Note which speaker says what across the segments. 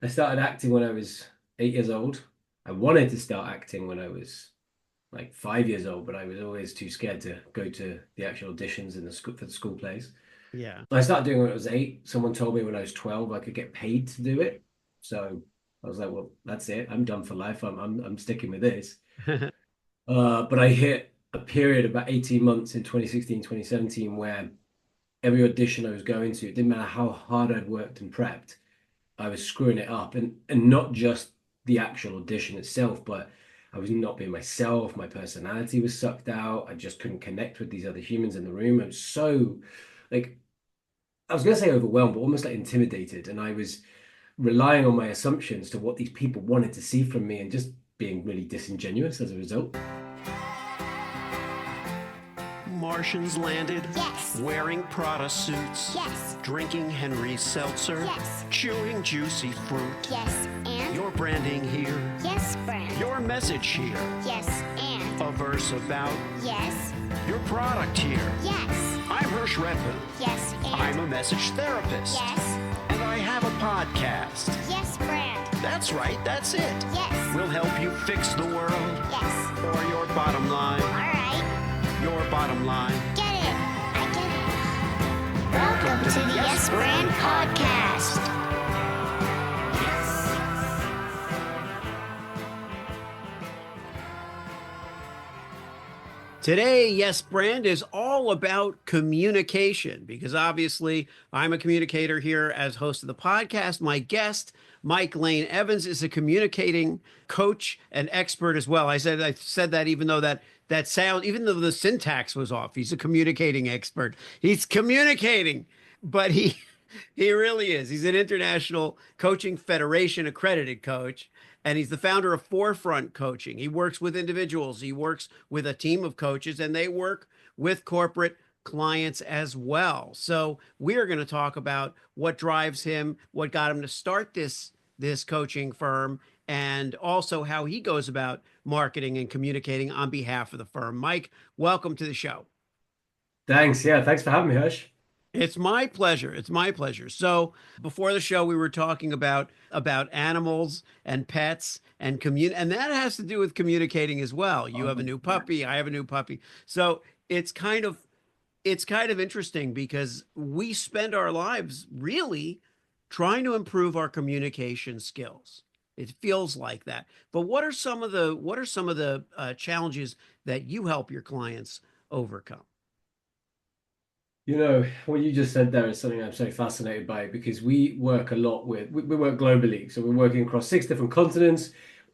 Speaker 1: I started acting when I was 8 years old. I wanted to start acting when I was like 5 years old, but I was always too scared to go to the actual auditions in the school for the school plays.
Speaker 2: Yeah.
Speaker 1: I started doing it when I was 8. Someone told me when I was 12 I could get paid to do it. So I was like, well, that's it. I'm done for life. I'm sticking with this. But I hit a period about 18 months in 2016, 2017 where every audition I was going to, it didn't matter how hard I'd worked and prepped, I was screwing it up, and not just the actual audition itself, but I was not being myself. My personality was sucked out. I just couldn't connect with these other humans in the room. I was so like I was gonna say overwhelmed, but almost like intimidated, and I was relying on my assumptions to what these people wanted to see from me, and just being really disingenuous as a result.
Speaker 2: Martians landed,
Speaker 3: Yes.
Speaker 2: wearing Prada suits,
Speaker 3: Yes.
Speaker 2: drinking Henry Seltzer,
Speaker 3: Yes.
Speaker 2: chewing juicy fruit.
Speaker 3: Yes, and?
Speaker 2: Your branding here,
Speaker 3: Yes, brand.
Speaker 2: your message here,
Speaker 3: Yes, and?
Speaker 2: a verse about
Speaker 3: Yes.
Speaker 2: your product here.
Speaker 3: Yes.
Speaker 2: I'm Hirsch Redman.
Speaker 3: Yes, and?
Speaker 2: I'm a message therapist.
Speaker 3: Yes.
Speaker 2: And I have a podcast.
Speaker 3: Yes, brand.
Speaker 2: That's right, that's it.
Speaker 3: Yes.
Speaker 2: We'll help you fix the world
Speaker 3: Yes.
Speaker 2: or your bottom line.
Speaker 3: All right.
Speaker 2: Your bottom line.
Speaker 3: Get it. I get it. Welcome to the Yes Brand Podcast.
Speaker 2: Today, Yes Brand is all about communication because obviously I'm a communicator here as host of the podcast. My guest, Mike Lane Evans, is a communicating coach and expert as well. I said that even though that sound, even though the syntax was off, he's a communicating expert. He's communicating, but he really is. He's an International Coaching Federation accredited coach, and he's the founder of Forefront Coaching. He works with individuals, he works with a team of coaches, and they work with corporate clients as well. So we're going to talk about what drives him, what got him to start this coaching firm, and also how he goes about marketing and communicating on behalf of the firm. Mike, welcome to the show.
Speaker 1: Thanks. Yeah, thanks for having me, Hirsch.
Speaker 2: It's my pleasure. It's my pleasure. So before the show, we were talking about animals and pets and and that has to do with communicating as well. You have a new puppy. I have a new puppy. So it's kind of interesting because we spend our lives really trying to improve our communication skills. It feels like that. But what are some of the challenges that you help your clients overcome?
Speaker 1: What you just said there is something I'm so fascinated by because we work a lot we work globally. So we're working across 6 different continents,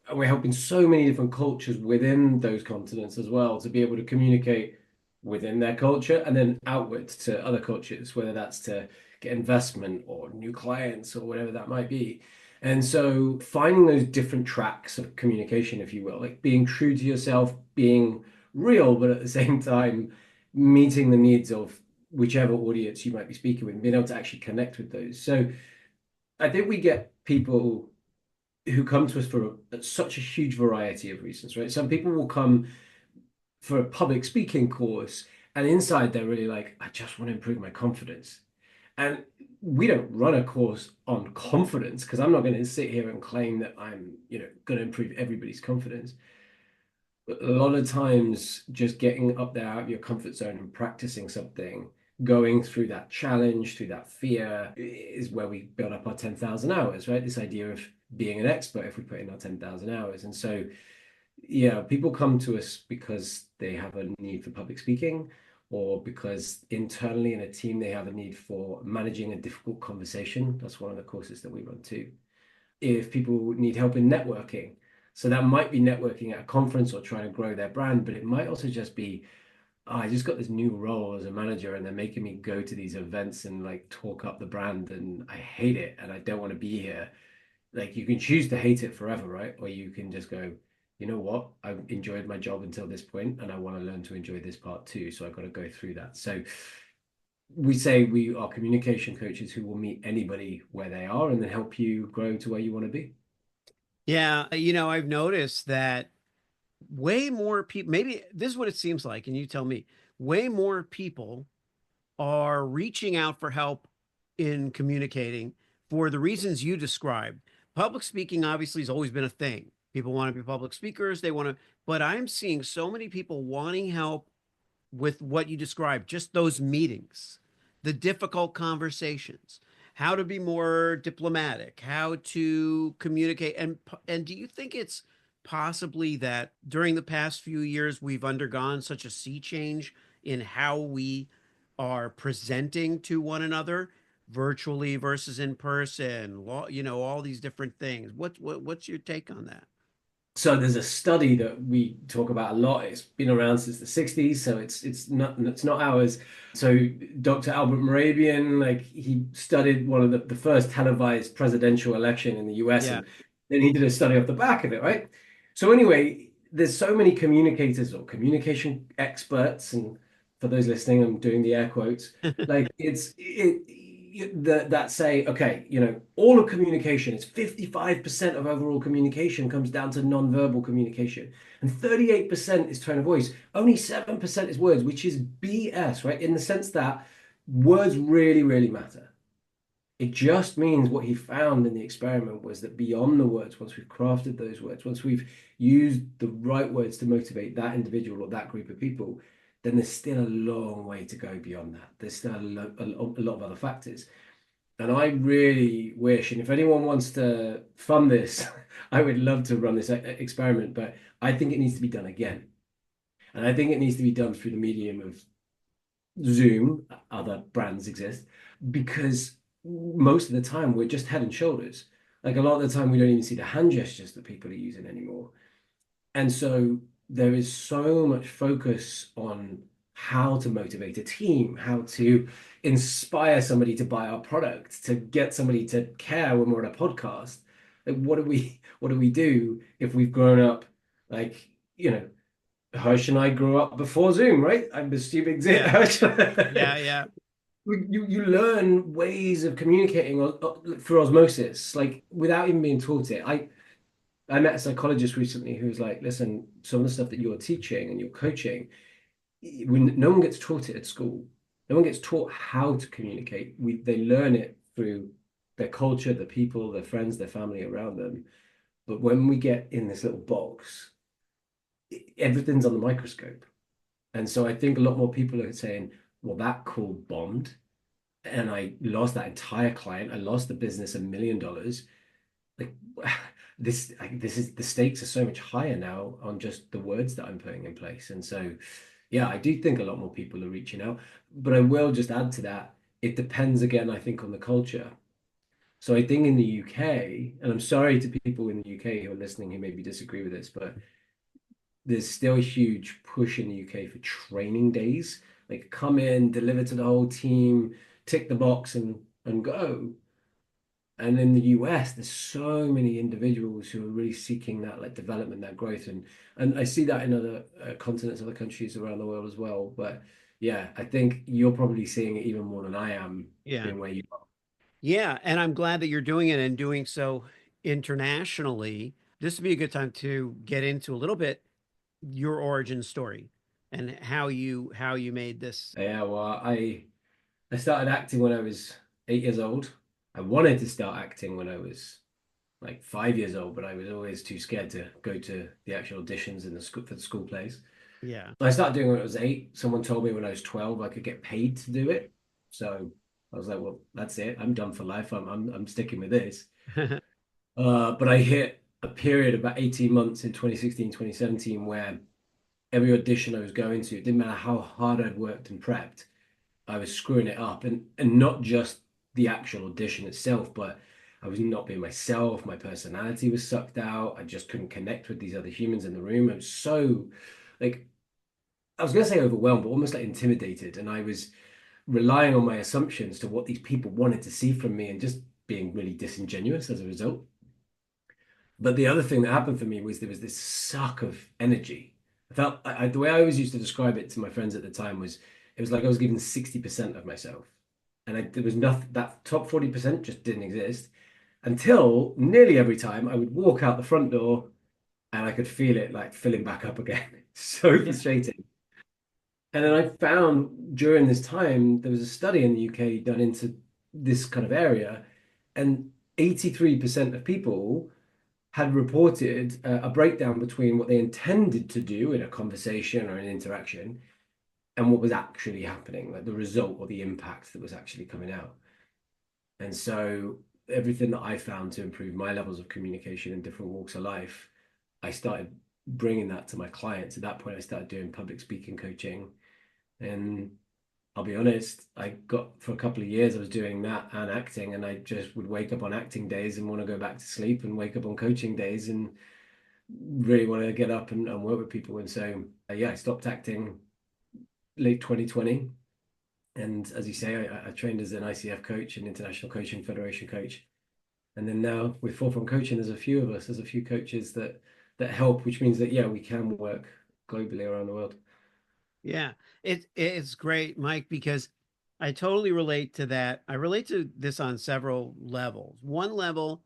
Speaker 1: and we're helping so many different cultures within those continents as well to be able to communicate within their culture and then outwards to other cultures, whether that's to get investment or new clients or whatever that might be. And so finding those different tracks of communication, if you will, like being true to yourself, being real, but at the same time meeting the needs of whichever audience you might be speaking with and being able to actually connect with those. So I think we get people who come to us for such a huge variety of reasons, right? Some people will come for a public speaking course, and inside they're really like, I just want to improve my confidence. And we don't run a course on confidence because I'm not going to sit here and claim that I'm, going to improve everybody's confidence. But a lot of times, just getting up there out of your comfort zone and practicing something, going through that challenge, through that fear, is where we build up our 10,000 hours, right? This idea of being an expert if we put in our 10,000 hours. And so, yeah, people come to us because they have a need for public speaking, or because internally in a team they have a need for managing a difficult conversation. That's one of the courses that we run too. If people need help in networking, so that might be networking at a conference or trying to grow their brand, but it might also just be, oh, I just got this new role as a manager and they're making me go to these events and like talk up the brand and I hate it and I don't want to be here. Like you can choose to hate it forever, right? Or you can just go, you know what? I've enjoyed my job until this point and I want to learn to enjoy this part too. So I've got to go through that. So we say we are communication coaches who will meet anybody where they are and then help you grow to where you want to be.
Speaker 2: Yeah, I've noticed that way more people, maybe this is what it seems like, and you tell me, way more people are reaching out for help in communicating for the reasons you described, public speaking obviously has always been a thing. People want to be public speakers. They want to, but I'm seeing so many people wanting help with what you described, just those meetings, the difficult conversations, how to be more diplomatic, how to communicate. And do you think it's possibly that during the past few years we've undergone such a sea change in how we are presenting to one another, virtually versus in person, all these different things. What's your take on that?
Speaker 1: So there's a study that we talk about a lot. It's been around since the 60s, so it's not ours. So Dr. Albert Morabian, like he studied one of the first televised presidential election in the US,
Speaker 2: Yeah.
Speaker 1: and then he did a study off the back of it, right? So anyway, there's so many communicators or communication experts, and for those listening, I'm doing the air quotes, like that say, okay, all of communication, it's 55% of overall communication comes down to non-verbal communication, and 38% is tone of voice. Only 7% is words, which is BS, right? In the sense that words really, really matter. It just means what he found in the experiment was that beyond the words, once we've crafted those words, once we've used the right words to motivate that individual or that group of people, then there's still a long way to go beyond that. There's still a lot of other factors. And I really wish, and if anyone wants to fund this, I would love to run this experiment, but I think it needs to be done again. And I think it needs to be done through the medium of Zoom, other brands exist, because most of the time we're just head and shoulders. Like a lot of the time, we don't even see the hand gestures that people are using anymore. And so there is so much focus on how to motivate a team, how to inspire somebody to buy our product, to get somebody to care when we're on a podcast. Like what do we do if we've grown up like, Hirsch and I grew up before Zoom, right? I'm assuming
Speaker 2: Yeah.
Speaker 1: Hirsch.
Speaker 2: Yeah. Yeah.
Speaker 1: You learn ways of communicating through osmosis, like without even being taught it. I met a psychologist recently who's like, listen, some of the stuff that you're teaching and you're coaching, when no one gets taught it at school, no one gets taught how to communicate. They learn it through their culture, the people, their friends, their family around them. But when we get in this little box, everything's on the microscope. And so I think a lot more people are saying, well, that call bombed, and I lost that entire client. I lost the business $1 million. Like this is the stakes are so much higher now on just the words that I'm putting in place. And so, yeah, I do think a lot more people are reaching out. But I will just add to that, it depends again, I think, on the culture. So I think in the UK, and I'm sorry to people in the UK who are listening who maybe disagree with this, but there's still a huge push in the UK for training days. Like come in, deliver to the whole team, tick the box and go. And in the US, there's so many individuals who are really seeking that like development, that growth, and I see that in other continents, other countries around the world as well. But yeah, I think you're probably seeing it even more than I am
Speaker 2: Yeah.
Speaker 1: being where you are.
Speaker 2: Yeah, and I'm glad that you're doing it and doing so internationally. This would be a good time to get into a little bit your origin story and how you made this.
Speaker 1: Yeah, well, I started acting when I was 8 years old. I wanted to start acting when I was like 5 years old, but I was always too scared to go to the actual auditions in the school for the school plays.
Speaker 2: Yeah.
Speaker 1: I started doing it when I was 8. Someone told me when I was 12 I could get paid to do it. So I was like, well, that's it. I'm done for life. I'm sticking with this. But I hit a period of about 18 months in 2016, 2017, where every audition I was going to, it didn't matter how hard I'd worked and prepped, I was screwing it up. And not just the actual audition itself, but I was not being myself. My personality was sucked out. I just couldn't connect with these other humans in the room. I was so like I was gonna say overwhelmed, but almost like intimidated. And I was relying on my assumptions to what these people wanted to see from me and just being really disingenuous as a result. But the other thing that happened for me was there was this suck of energy. I felt the way I always used to describe it to my friends at the time was it was like I was given 60% of myself. And there was nothing, that top 40% just didn't exist until nearly every time I would walk out the front door and I could feel it like filling back up again. So
Speaker 2: Yeah.
Speaker 1: frustrating. And then I found during this time, there was a study in the UK done into this kind of area. And 83% of people had reported a breakdown between what they intended to do in a conversation or an interaction and what was actually happening, like the result or the impact that was actually coming out. And so everything that I found to improve my levels of communication in different walks of life, I started bringing that to my clients. At that point, I started doing public speaking coaching. And I'll be honest, I got for a couple of years, I was doing that and acting, and I just would wake up on acting days and want to go back to sleep and wake up on coaching days and really want to get up and work with people. And so, yeah, I stopped acting late 2020. And as you say, I trained as an ICF coach and International Coaching Federation coach. And then now with Forefront Coaching, there's a few of us, there's a few coaches that help, which means that, yeah, we can work globally around the world.
Speaker 2: Yeah, it's great, Mike, because I totally relate to that. I relate to this on several levels. One level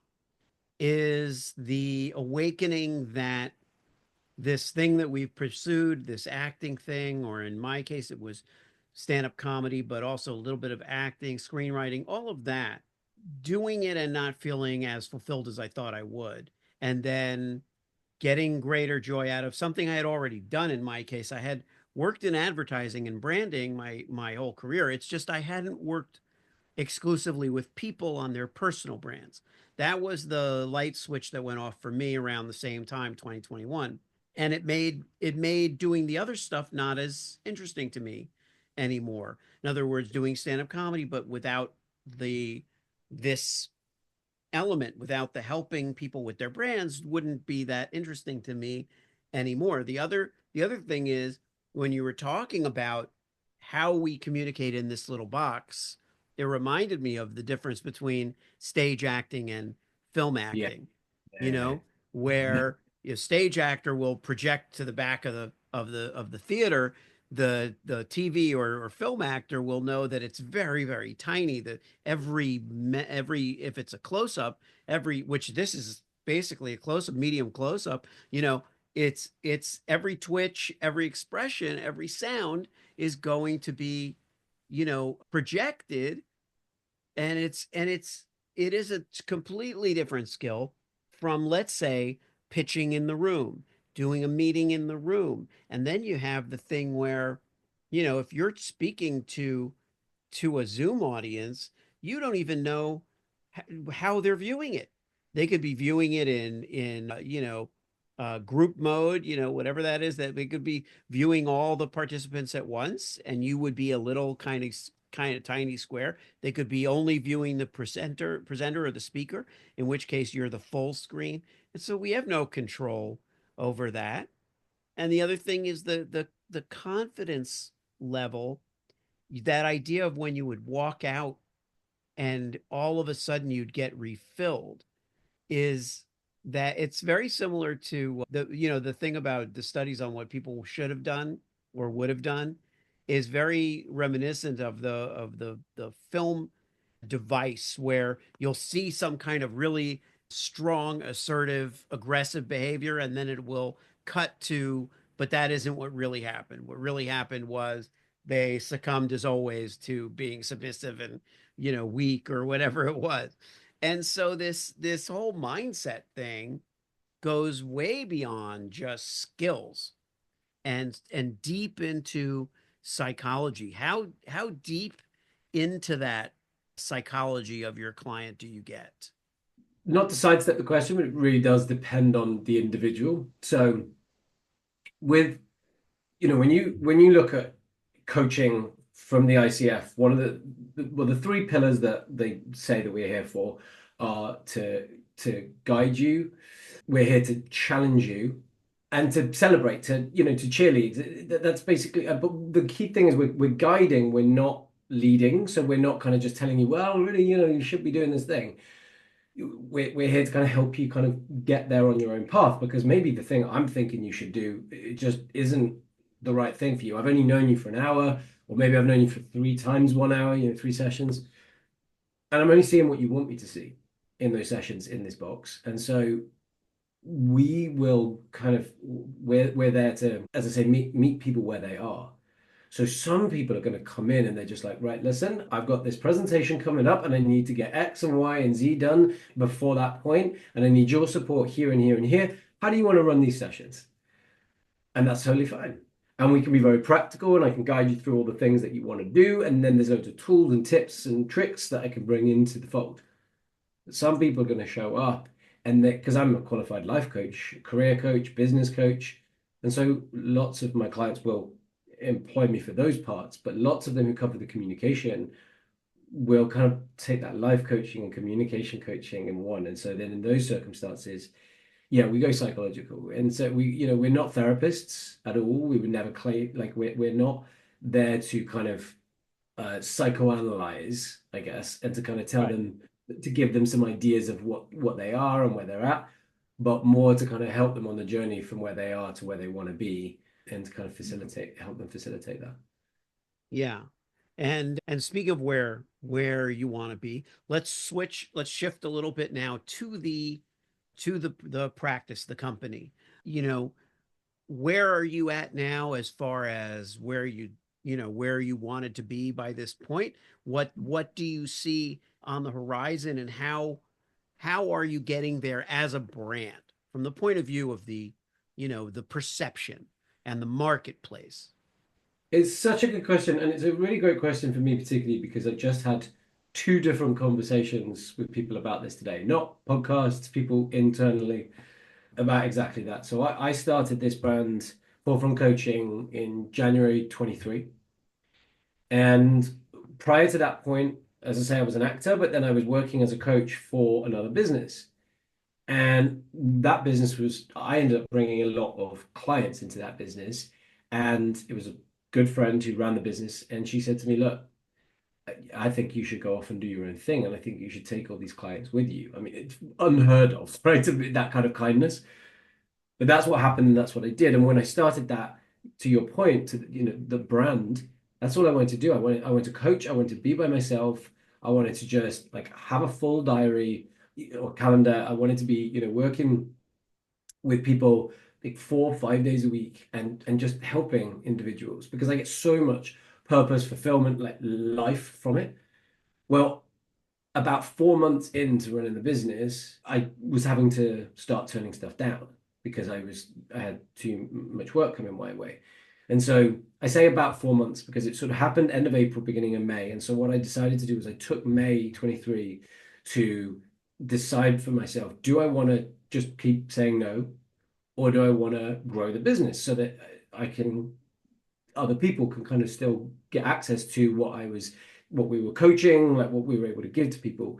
Speaker 2: is the awakening that this thing that we've pursued, this acting thing, or in my case, it was stand-up comedy, but also a little bit of acting, screenwriting, all of that, doing it and not feeling as fulfilled as I thought I would. And then getting greater joy out of something I had already done. In my case, I had worked in advertising and branding my whole career. It's just I hadn't worked exclusively with people on their personal brands. That was the light switch that went off for me around the same time, 2021. And it made doing the other stuff not as interesting to me anymore. In other words, doing stand-up comedy, but without the this element, without the helping people with their brands, wouldn't be that interesting to me anymore. The other thing is, when you were talking about how we communicate in this little box, it reminded me of the difference between stage acting and film
Speaker 1: Yeah.
Speaker 2: acting. You
Speaker 1: Yeah.
Speaker 2: know, where a stage actor will project to the back of the theater. The TV or film actor will know that it's very, very tiny, that every if it's a close up, every which this is basically a close up, medium close up, it's every twitch, every expression, every sound is going to be, projected, and it is a completely different skill from, let's say, pitching in the room, doing a meeting in the room. And then you have the thing where, if you're speaking to a Zoom audience, you don't even know how they're viewing it. They could be viewing it in group mode, whatever that is. That they could be viewing all the participants at once, and you would be a little kind of tiny square. They could be only viewing the presenter or the speaker, in which case you're the full screen. And so we have no control over that. And the other thing is the confidence level, that idea of when you would walk out and all of a sudden you'd get refilled, is that it's very similar to the thing about the studies on what people should have done or would have done, is very reminiscent of the film device, where you'll see some kind of really strong, assertive, aggressive behavior, and then it will cut to, but that isn't what really happened. What really happened was they succumbed, as always, to being submissive and, weak, or whatever it was. And so this whole mindset thing goes way beyond just skills, and deep into psychology. How deep into that psychology of your client do you get?
Speaker 1: Not to sidestep the question, but it really does depend on the individual. So with, when you look at coaching from the ICF, one of the three pillars that they say that we're here for are to guide you, we're here to challenge you, and to celebrate, to cheerlead. That's basically. But the key thing is we're guiding, we're not leading. So we're not kind of just telling you, well, really, you should be doing this thing. We're here to kind of help you kind of get there on your own path, because maybe the thing I'm thinking you should do, it just isn't the right thing for you. I've only known you for an hour, or maybe I've known you for three times 1 hour, 3 sessions, and I'm only seeing what you want me to see in those sessions in this box. And so we will kind of we're there to, as I say, meet people where they are. So some people are going to come in and they're just like, right, listen, I've got this presentation coming up and I need to get X and Y and Z done before that point, and I need your support here and here and here. How do you want to run these sessions? And that's totally fine. And we can be very practical, and I can guide you through all the things that you want to do. And then there's loads of tools and tips and tricks that I can bring into the fold. Some people are going to show up, and because I'm a qualified life coach, career coach, business coach, and so lots of my clients will employ me for those parts, but lots of them who cover the communication will kind of take that life coaching and communication coaching in one. And so then in those circumstances, yeah, we go psychological. And so we're not therapists at all. We would never claim, like, we're not there to kind of psychoanalyze, I guess, and to kind of tell
Speaker 2: Right.
Speaker 1: them, to give them some ideas of what they are and where they're at, but more to kind of help them on the journey from where they are to where they want to be, and to kind of help them facilitate that.
Speaker 2: Yeah. And speak of where you want to be, let's shift a little bit now to the practice, the company. You know, where are you at now as far as where you wanted to be by this point? What do you see on the horizon, and how are you getting there as a brand from the point of view of the perception and the marketplace?
Speaker 1: It's such a good question, and it's a really great question for me, particularly because I just had two different conversations with people about this today, not podcasts, people internally about exactly that. So I started this brand, Forefront Coaching, in January 23. And prior to that point, as I say, I was an actor, but then I was working as a coach for another business. And that business I ended up bringing a lot of clients into that business. And it was a good friend who ran the business. And she said to me, look, I think you should go off and do your own thing. And I think you should take all these clients with you. I mean, it's unheard of, right? That kind of kindness. But that's what happened, and that's what I did. And when I started that, to your point, to the brand, that's all I wanted to do. I wanted to coach. I wanted to be by myself. I wanted to just like have a full diary or calendar. I wanted to be, working with people like 4 or 5 days a week, and just helping individuals, because I get so much purpose, fulfillment, like life from it. Well, about 4 months into running the business, I was having to start turning stuff down because I had too much work coming my way. And so I say about 4 months because it sort of happened end of April, beginning of May. And so what I decided to do was I took May 23 to decide for myself, do I want to just keep saying no, or do I want to grow the business so that I can other people can kind of still get access to what we were coaching, like what we were able to give to people.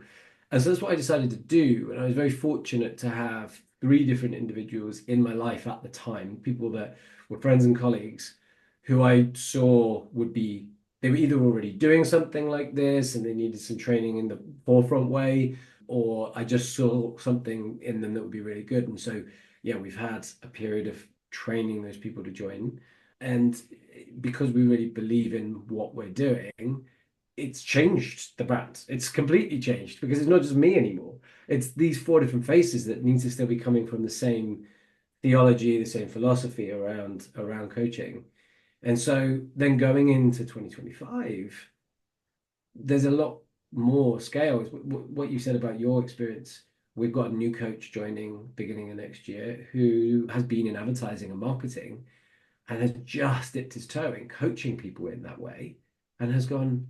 Speaker 1: And so that's what I decided to do. And I was very fortunate to have three different individuals in my life at the time, people that were friends and colleagues who I saw they were either already doing something like this and they needed some training in the forefront way, or I just saw something in them that would be really good. And so, yeah, we've had a period of training those people to join. And because we really believe in what we're doing, it's changed the brand. It's completely changed because it's not just me anymore. It's these four different faces that need to still be coming from the same theology, the same philosophy around coaching. And so then going into 2025, there's a lot more scales. What you said about your experience, we've got a new coach joining beginning of next year who has been in advertising and marketing and has just dipped his toe in coaching people in that way, and has gone,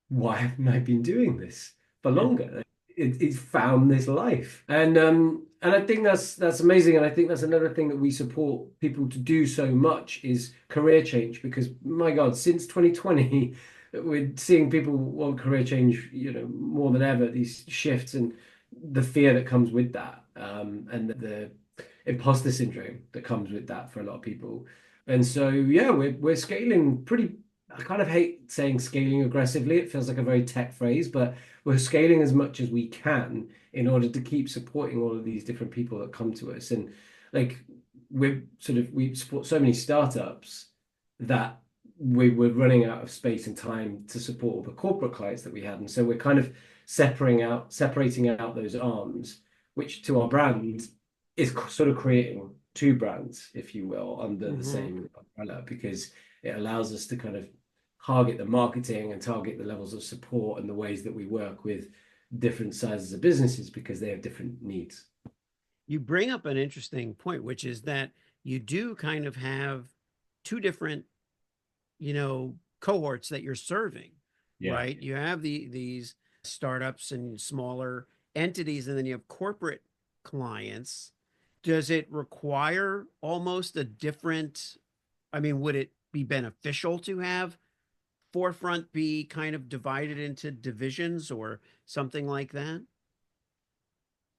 Speaker 1: why haven't I been doing this for longer? It's found this life, and I think that's amazing. And I think that's another thing that we support people to do so much is career change, because my God, since 2020, we're seeing people want career change, more than ever. These shifts and the fear that comes with that, and the imposter syndrome that comes with that for a lot of people. And so, yeah, we're scaling pretty. I kind of hate saying scaling aggressively. It feels like a very tech phrase, but we're scaling as much as we can in order to keep supporting all of these different people that come to us. And like we support so many startups that we were running out of space and time to support all the corporate clients that we had. And so we're kind of separating out those arms, which to our brand is sort of creating two brands, if you will, under the
Speaker 2: Mhm.
Speaker 1: same umbrella, because it allows us to kind of target the marketing and target the levels of support and the ways that we work with different sizes of businesses because they have different needs.
Speaker 2: You bring up an interesting point, which is that you do kind of have two different, cohorts that you're serving,
Speaker 1: Yeah.
Speaker 2: right? You have these startups and smaller entities, and then you have corporate clients. Does it require almost a different, I mean, would it be beneficial to have Forefront be kind of divided into divisions or something like that?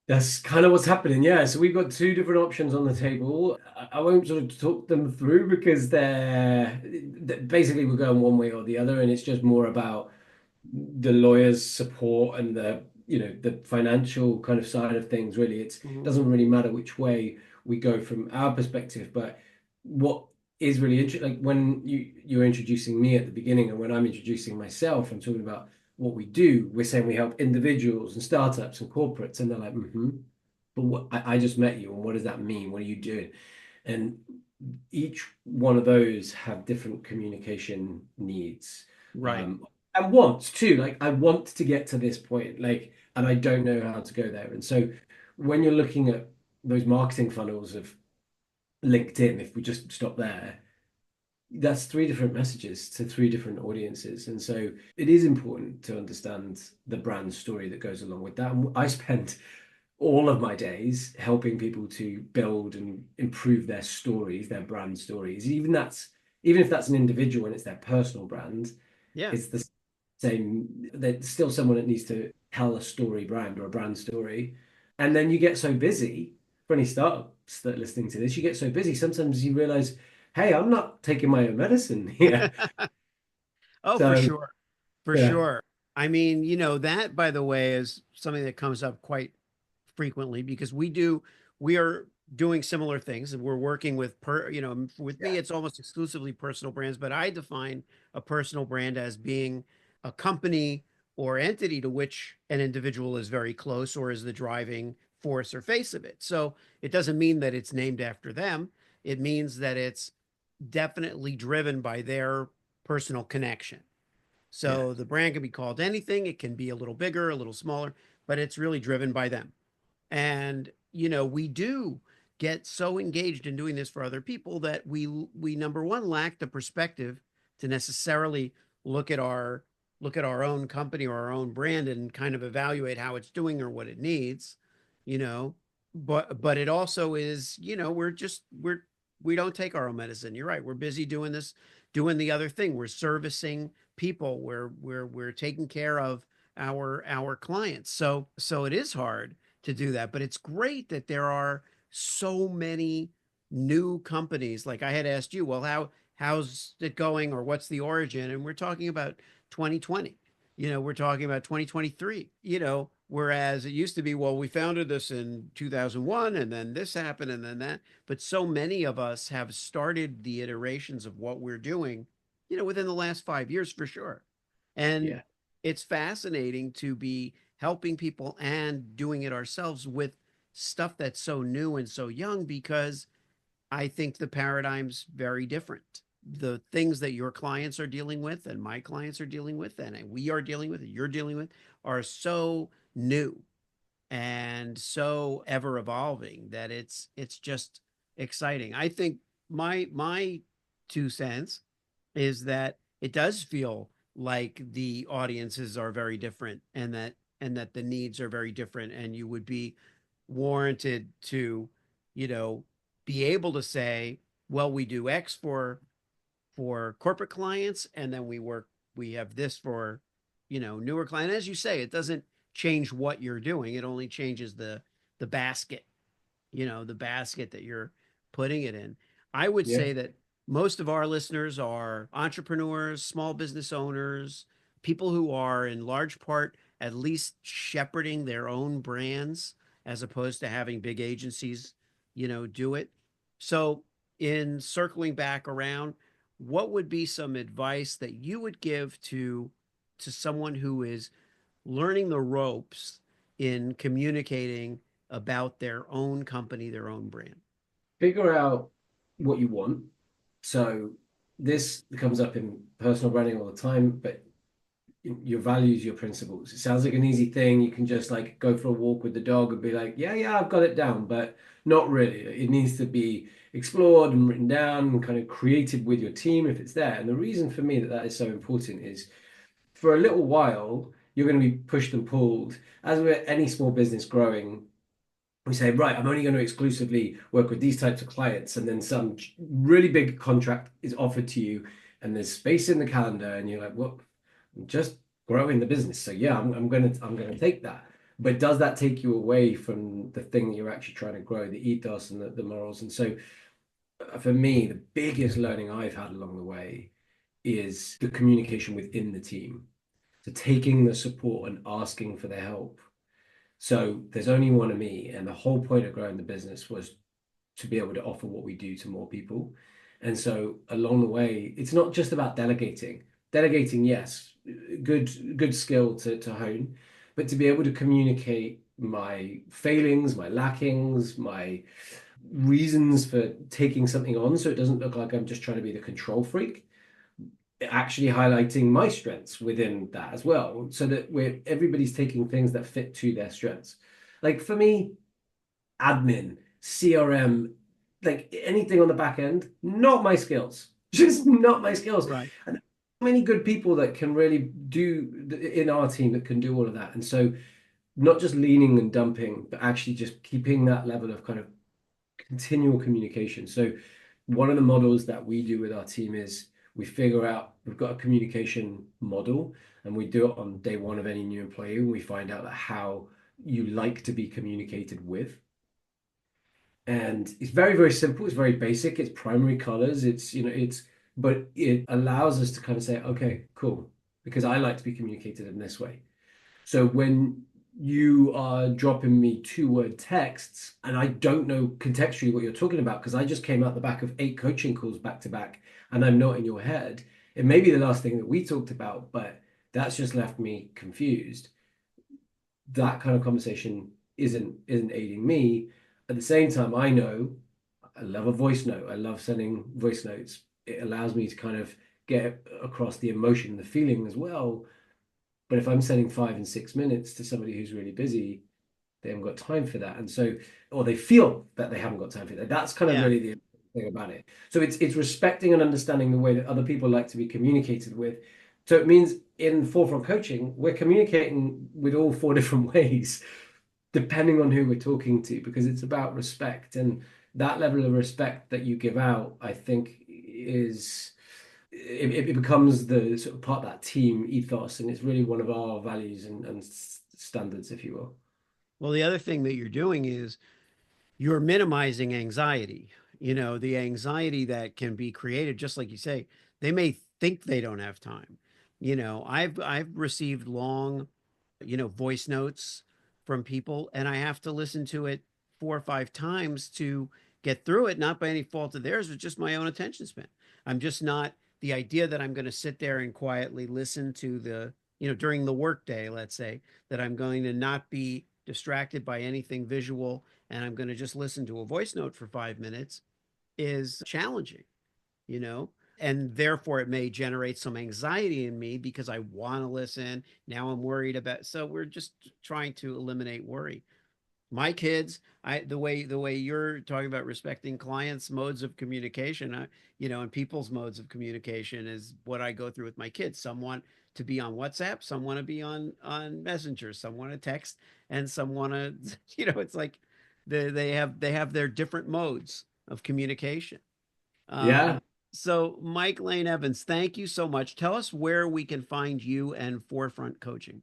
Speaker 1: That's kind of what's happening. Yeah. So we've got two different options on the table. I won't sort of talk them through because basically we're going one way or the other, and it's just more about the lawyer's support and the financial kind of side of things. Really, it
Speaker 2: Mhm.
Speaker 1: doesn't really matter which way we go from our perspective. But what is really interesting, like when you're introducing me at the beginning, and when I'm introducing myself, I'm talking about what we do. We're saying we help individuals and startups and corporates, and they're like, but what, I just met you, and what does that mean? What are you doing? And each one of those have different communication needs.
Speaker 2: Right.
Speaker 1: And wants too. Like I want to get to this point, like, and I don't know how to go there. And so when you're looking at those marketing funnels of LinkedIn, if we just stop there, that's three different messages to three different audiences. And so it is important to understand the brand story that goes along with that. And I spend all of my days helping people to build and improve their stories, their brand stories. Even if that's an individual and it's their personal brand,
Speaker 2: Yeah.
Speaker 1: it's the same. There's still someone that needs to tell a story brand or a brand story. And then you get so busy, for any startups that are listening to this, you get so busy, sometimes you realize, hey, I'm not taking my own medicine here.
Speaker 2: Oh, for
Speaker 1: So
Speaker 2: sure. For
Speaker 1: yeah,
Speaker 2: sure. I mean, that, by the way, is something that comes up quite frequently because we are doing similar things and we're working with with me,
Speaker 1: yeah,
Speaker 2: it's almost exclusively personal brands, but I define a personal brand as being a company or entity to which an individual is very close or is the driving force or face of it. So it doesn't mean that it's named after them. It means that it's definitely driven by their personal connection.
Speaker 1: yeah,
Speaker 2: So the brand can be called anything. It can be a little bigger, a little smaller, but it's really driven by them. And we do get so engaged in doing this for other people that we number one lack the perspective to necessarily look at our look at our own company or our own brand and kind of evaluate how it's doing or what it needs, you know. But it also is, we don't take our own medicine. You're right. We're busy doing this, doing the other thing. We're servicing people. We're taking care of our clients. So it is hard to do that. But it's great that there are so many new companies. Like I had asked you, well, how's it going or what's the origin? And we're talking about 2020. We're talking about 2023, whereas it used to be, well, we founded this in 2001 and then this happened and then that. But so many of us have started the iterations of what we're doing, within the last 5 years for sure. And
Speaker 1: yeah.
Speaker 2: it's fascinating to be helping people and doing it ourselves with stuff that's so new and so young because I think the paradigm's very different. The things that your clients are dealing with and my clients are dealing with and we are dealing with and you're dealing with are so new and so ever evolving that it's just exciting. I think my 2 cents is that it does feel like the audiences are very different and that the needs are very different and you would be warranted to you know be able to say, well, we do X for corporate clients and then we have this for newer clients. As you say, it doesn't change what you're doing, it only changes the basket, the basket that you're putting it in. I would
Speaker 1: Yeah.
Speaker 2: say that most of our listeners are entrepreneurs, small business owners, people who are in large part at least shepherding their own brands as opposed to having big agencies, do it. So, in circling back around, what would be some advice that you would give to someone who is learning the ropes in communicating about their own company, their own brand?
Speaker 1: Figure out what you want. So this comes up in personal branding all the time, but your values, your principles. It sounds like an easy thing. You can just like go for a walk with the dog and be like, yeah, yeah, I've got it down, but not really. It needs to be explored and written down and kind of created with your team if it's there. And the reason for me that that is so important is for a little while, you're going to be pushed and pulled. As with any small business growing, we say, right, I'm only going to exclusively work with these types of clients. And then some really big contract is offered to you, and there's space in the calendar, and you're like, well, I'm just growing the business. So yeah, I'm gonna take that. But does that take you away from the thing that you're actually trying to grow, the ethos and the morals? And so for me, the biggest learning I've had along the way is the communication within the team. So taking the support and asking for their help. So there's only one of me, and the whole point of growing the business was to be able to offer what we do to more people. And so along the way, it's not just about delegating. Delegating, yes, good skill to hone, but to be able to communicate my failings, my lackings, my reasons for taking something on, so it doesn't look like I'm just trying to be the control freak, actually highlighting my strengths within that as well, so that everybody's taking things that fit to their strengths. Like for me, admin, CRM, like anything on the back end, not my skills, just not my skills.
Speaker 2: Right.
Speaker 1: And many good people that can really do in our team that can do all of that. And so not just leaning and dumping, but actually just keeping that level of kind of continual communication. So one of the models that we do with our team is we figure out we've got a communication model, and we do it on day one of any new employee, and we find out how you like to be communicated with. And it's very, very simple. It's very basic. It's primary colors. But it allows us to kind of say, okay, cool, because I like to be communicated in this way. So when you are dropping me 2-word texts and I don't know contextually what you're talking about, because I just came out the back of 8 coaching calls back to back and I'm not in your head, it may be the last thing that we talked about, but that's just left me confused. That kind of conversation isn't aiding me. At the same time, I know I love a voice note. I love sending voice notes. It allows me to kind of get across the emotion, the feeling as well. But if I'm sending 5 and 6 minutes to somebody who's really busy, they haven't got time for that. And so, or they feel that they haven't got time for that. That's kind of
Speaker 2: Yeah.
Speaker 1: really the thing about it. So it's respecting and understanding the way that other people like to be communicated with. So it means in forefront coaching, we're communicating with all 4 different ways, depending on who we're talking to, because it's about respect. And that level of respect that you give out, I think, it becomes the sort of part of that team ethos, and it's really one of our values and standards, if you will.
Speaker 2: Well, the other thing that you're doing is you're minimizing anxiety. The anxiety that can be created, just like you say, they may think they don't have time. I've received long, voice notes from people, and I have to listen to it 4 or 5 times to get through it, not by any fault of theirs, but just my own attention span. I'm just not the idea that I'm going to sit there and quietly listen to during the workday, let's say, that I'm going to not be distracted by anything visual and I'm going to just listen to a voice note for 5 minutes is challenging, you know? And therefore, it may generate some anxiety in me because I want to listen. Now I'm worried about. So we're just trying to eliminate worry. My kids, the way you're talking about respecting clients' modes of communication, and people's modes of communication is what I go through with my kids. Some want to be on WhatsApp, some want to be on Messenger, some want to text, and some want to, it's like they have their different modes of communication.
Speaker 1: Yeah.
Speaker 2: So Mike Lane Evans, thank you so much. Tell us where we can find you and Forefront Coaching.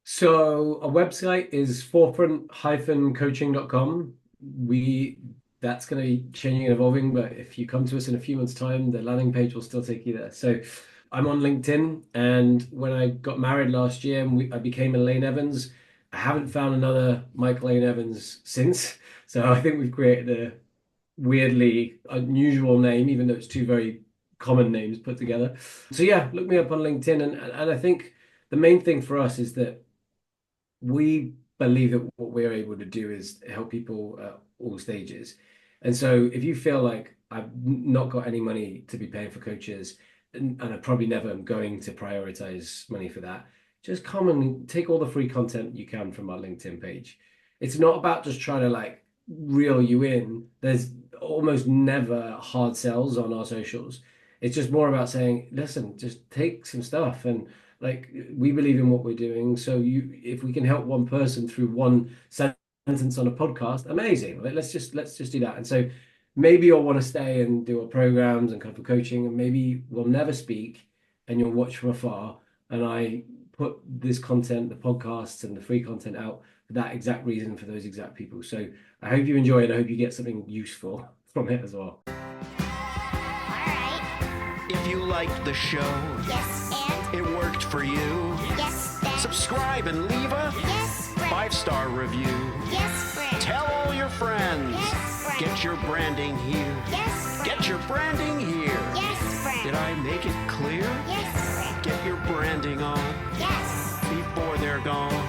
Speaker 1: So our website is forefront-coaching.com. That's going to be changing and evolving, but if you come to us in a few months' time, the landing page will still take you there. So I'm on LinkedIn, and when I got married last year, and I became a Lane Evans. I haven't found another Mike Lane Evans since. So I think we've created a weirdly unusual name, even though it's 2 very common names put together. So yeah, look me up on LinkedIn, and I think the main thing for us is that we believe that what we're able to do is help people at all stages. And so if you feel like I've not got any money to be paying for coaches, and I probably never am going to prioritize money for that. Just come and take all the free content you can from our LinkedIn page. It's not about just trying to like reel you in. There's almost never hard sells on our socials. It's just more about saying, listen, just take some stuff, and like we believe in what we're doing. So if we can help one person through one sentence on a podcast, amazing. Like, let's just do that. And so maybe you'll want to stay and do our programs and couple coaching, and maybe we'll never speak and you'll watch from afar. And I put this content, the podcasts and the free content out for that exact reason, for those exact people. So I hope you enjoy it. I hope you get something useful from it as well.
Speaker 3: All right.
Speaker 2: If you liked the show,
Speaker 3: Yes, and
Speaker 2: it worked for you,
Speaker 3: yes, then
Speaker 2: subscribe and leave a
Speaker 3: yes, friend.
Speaker 2: 5-star review.
Speaker 3: Yes, friend.
Speaker 2: Tell all your friends.
Speaker 3: Yes, friend.
Speaker 2: Get your branding here.
Speaker 3: Yes, friend.
Speaker 2: Get your branding here.
Speaker 3: Yes, friend.
Speaker 2: Did I make it clear?
Speaker 3: Yes, friend.
Speaker 2: Get your branding on
Speaker 3: Yes.
Speaker 2: before they're gone.